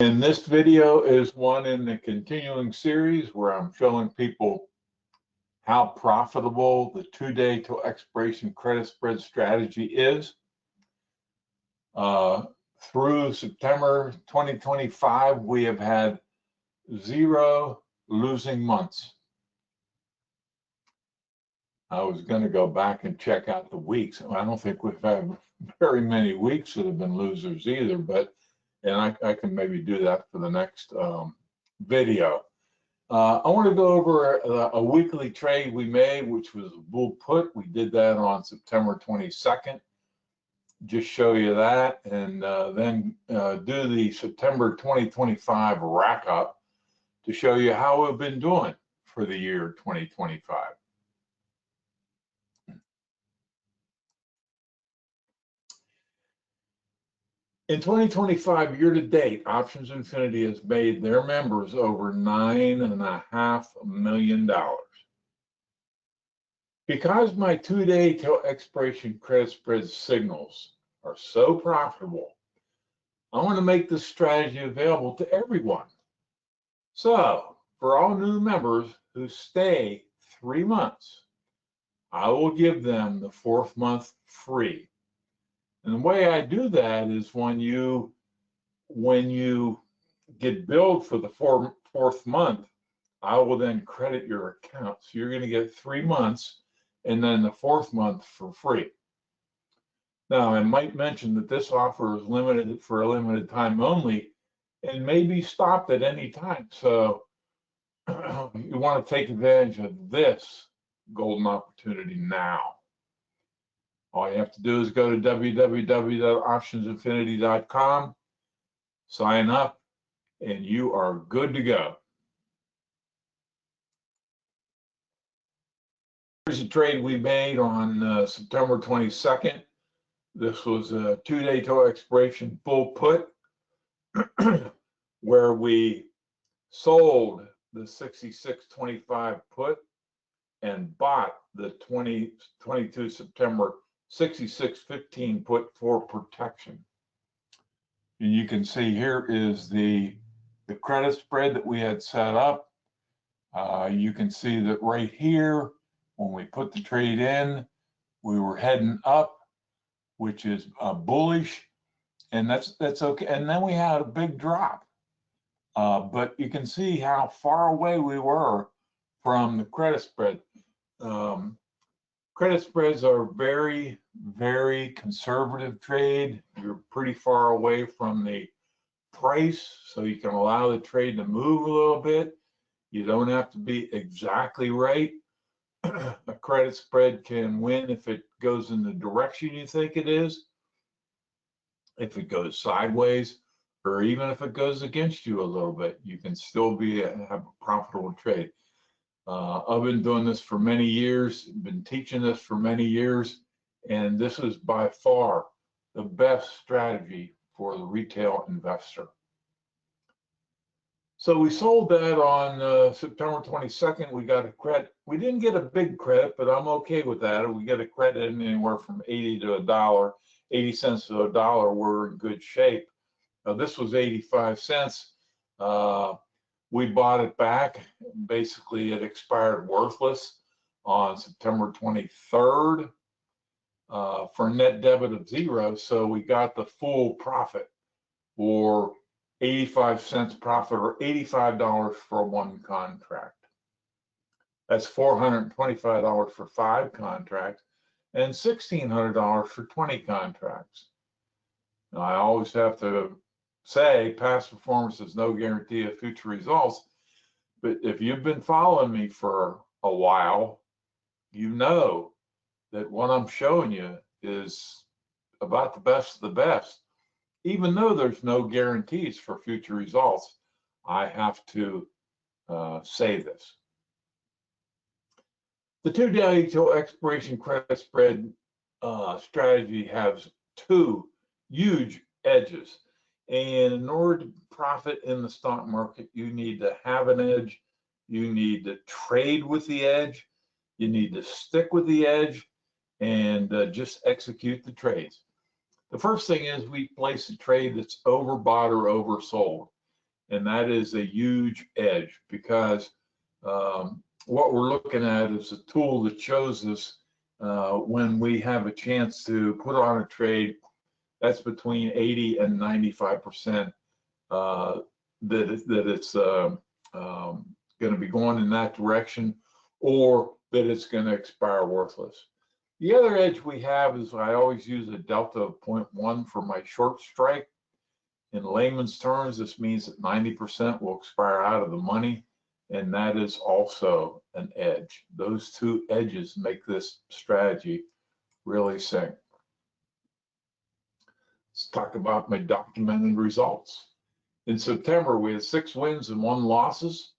And this video is one in the continuing series where I'm showing people how profitable the 2-day till expiration credit spread strategy is. Through September 2025, we have had 0 losing months. I was going to go back and check out the weeks. I don't think we've had very many weeks that have been losers either, but I can maybe do that for the next video. I want to go over a weekly trade we made, which was a bull put. We did that on September 22nd. Just show you that, and then do the September 2025 rack up to show you how we've been doing for the year 2025. In 2025, year to date, Options Infinity has made their members over $9.5 million. Because my 2-day till expiration credit spread signals are so profitable, I want to make this strategy available to everyone. So, for all new members who stay 3 months, I will give them the 4th month free. And the way I do that is when you get billed for the 4th month, I will then credit your account. So you're going to get 3 months and then the 4th month for free. Now, I might mention that this offer is limited for a limited time only and may be stopped at any time. So you want to take advantage of this golden opportunity now. All you have to do is go to www.optionsinfinity.com, sign up, and you are good to go. Here's a trade we made on September 22nd. This was a 2-day till expiration bull put where we sold the 66.25 put and bought the 2022 September 66.15 put for protection. And you can see here is the credit spread that we had set up. You can see that right here, when we put the trade in, we were heading up, which is bullish, and that's okay. And then we had a big drop. But you can see how far away we were from the credit spread. Credit spreads are very, very conservative trade. You're pretty far away from the price, so you can allow the trade to move a little bit. You don't have to be exactly right. A credit spread can win if it goes in the direction you think it is, if it goes sideways, or even if it goes against you a little bit, you can still have a profitable trade. I've been doing this for many years, been teaching this for many years, and this is by far the best strategy for the retail investor. So we sold that on September 22nd. We got a credit. We didn't get a big credit, but I'm okay with that. We get a credit anywhere from 80 to $1, 80 cents to $1. We're in good shape. This was 85 cents. We bought it back. Basically, it expired worthless on September 23rd for a net debit of 0. So we got the full profit for 85 cents profit, or $85 for 1 contract. That's $425 for 5 contracts and $1,600 for 20 contracts. Now, I always have to say past performance is no guarantee of future results, but if you've been following me for a while, you know that what I'm showing you is about the best of the best. Even though there's no guarantees for future results, I have to say this. The 2-day till expiration credit spread strategy has 2 huge edges. And in order to profit in the stock market, you need to have an edge. You need to trade with the edge. You need to stick with the edge and just execute the trades. The first thing is we place a trade that's overbought or oversold. And that is a huge edge because what we're looking at is a tool that shows us when we have a chance to put on a trade that's between 80 and 95% that it's going to be going in that direction, or that it's going to expire worthless. The other edge we have is I always use a delta of 0.1 for my short strike. In layman's terms, this means that 90% will expire out of the money, and that is also an edge. Those two edges make this strategy really sing. Let's talk about my documented results. In September, we had 6 wins and 1 losses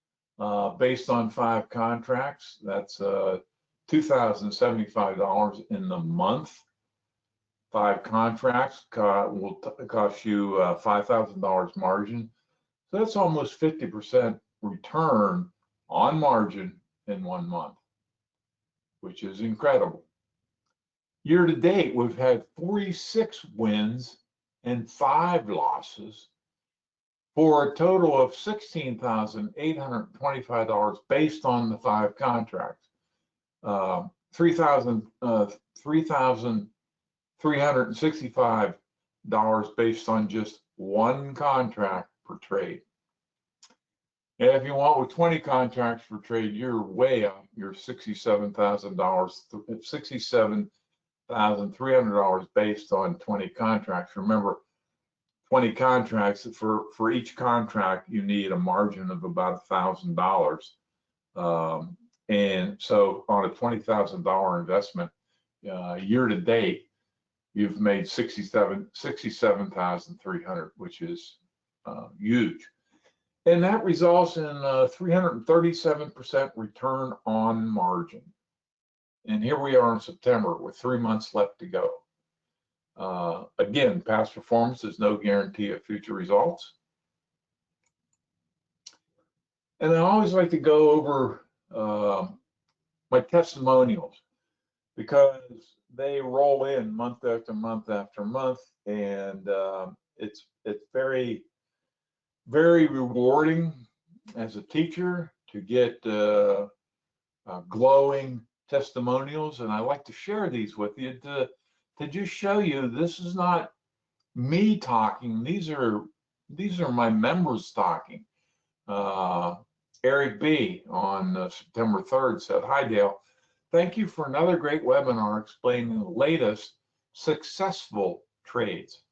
based on 5 contracts. That's $2,075 in the month. 5 contracts will cost you $5,000 margin. So that's almost 50% return on margin in 1 month, which is incredible. Year to date, we've had 46 wins and 5 losses for a total of $16,825 based on the 5 contracts. $3,365 based on just 1 contract per trade. And if you want with 20 contracts per trade, you're way up. You're $67,300 based on 20 contracts. Remember, 20 contracts, for each contract, you need a margin of about $1,000. And so on a $20,000 investment, year to date, you've made $67,300, which is huge. And that results in a 337% return on margin. And here we are in September with 3 months left to go. Again, past performance is no guarantee of future results. And I always like to go over my testimonials because they roll in month after month after month, and it's very, very rewarding as a teacher to get glowing testimonials, and I like to share these with you to just show you this is not me talking. These are my members talking. Eric B. on September 3rd said, "Hi Dale, thank you for another great webinar explaining the latest successful trades.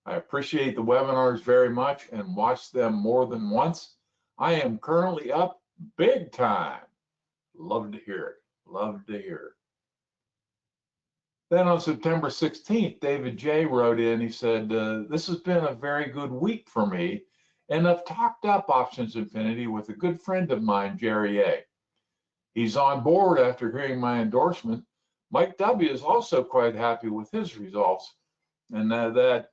I appreciate the webinars very much and watch them more than once. I am currently up big time." Love to hear it. Love to hear it. Then on September 16th, David J. wrote in, he said, "This has been a very good week for me, and I've talked up Options Infinity with a good friend of mine, Jerry A. He's on board after hearing my endorsement. Mike W. is also quite happy with his results." And that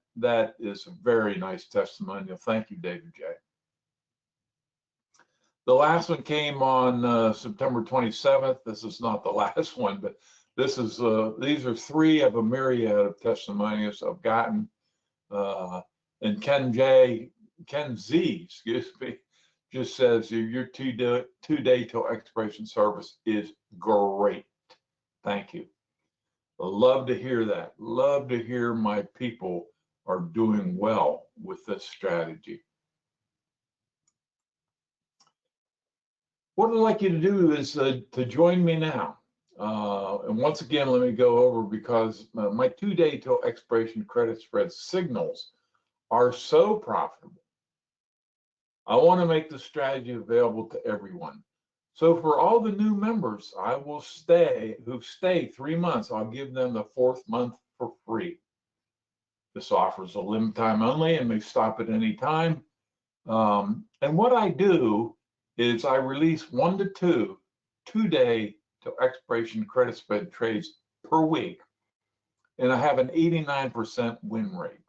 is a very nice testimonial. Thank you, David J. The last one came on September 27th. This is not the last one, but this is these are 3 of a myriad of testimonials I've gotten. And Ken Z, excuse me, just says your 2-day till expiration service is great. Thank you. I love to hear that. Love to hear my people are doing well with this strategy. What I'd like you to do is to join me now. And once again, let me go over, because my 2-day till expiration credit spread signals are so profitable. I want to make the strategy available to everyone. So for all the new members, who stay 3 months, I'll give them the 4th month for free. This offers a limited time only and may stop at any time. And what I do is I release 1 to 2 2-day till expiration credit spread trades per week, and I have an 89% win rate.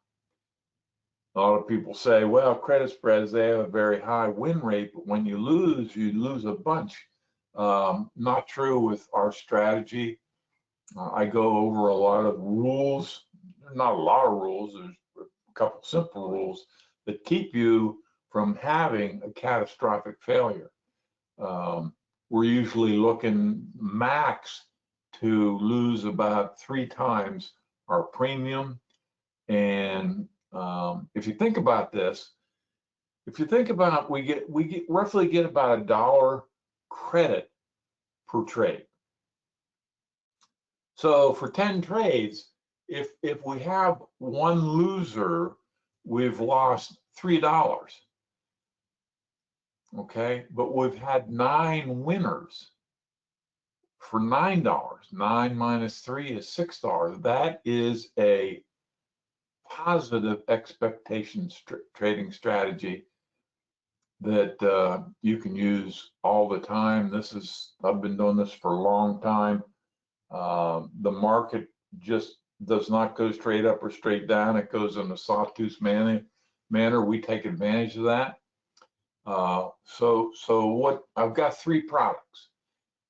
A lot of people say, well, credit spreads, they have a very high win rate, but when you lose a bunch. Not true with our strategy. I go over a lot of rules. Not a lot of rules, there's a couple simple rules that keep you from having a catastrophic failure. We're usually looking max to lose about 3 times our premium. And if you think about this, we roughly get about $1 credit per trade. So for 10 trades, if we have one loser, we've lost $3. Okay, but we've had 9 winners for $9. 9 minus 3 is $6. That is a positive expectation trading strategy that you can use all the time. I've been doing this for a long time. The market just does not go straight up or straight down. It goes in a sawtooth manner. We take advantage of that. So I've got 3 products.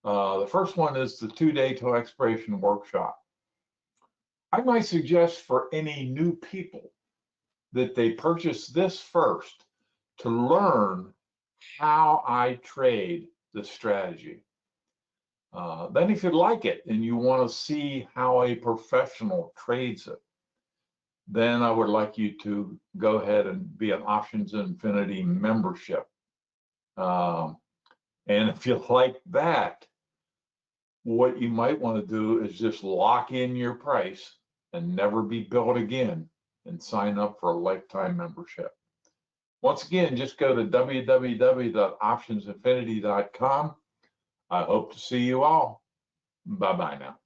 The first one is the 2-day to expiration workshop. I might suggest for any new people that they purchase this first to learn how I trade the strategy. Then if you like it and you want to see how a professional trades it, then I would like you to go ahead and be an Options Infinity membership. And if you like that, what you might want to do is just lock in your price and never be billed again and sign up for a lifetime membership. Once again, just go to www.optionsinfinity.com. I hope to see you all. Bye-bye now.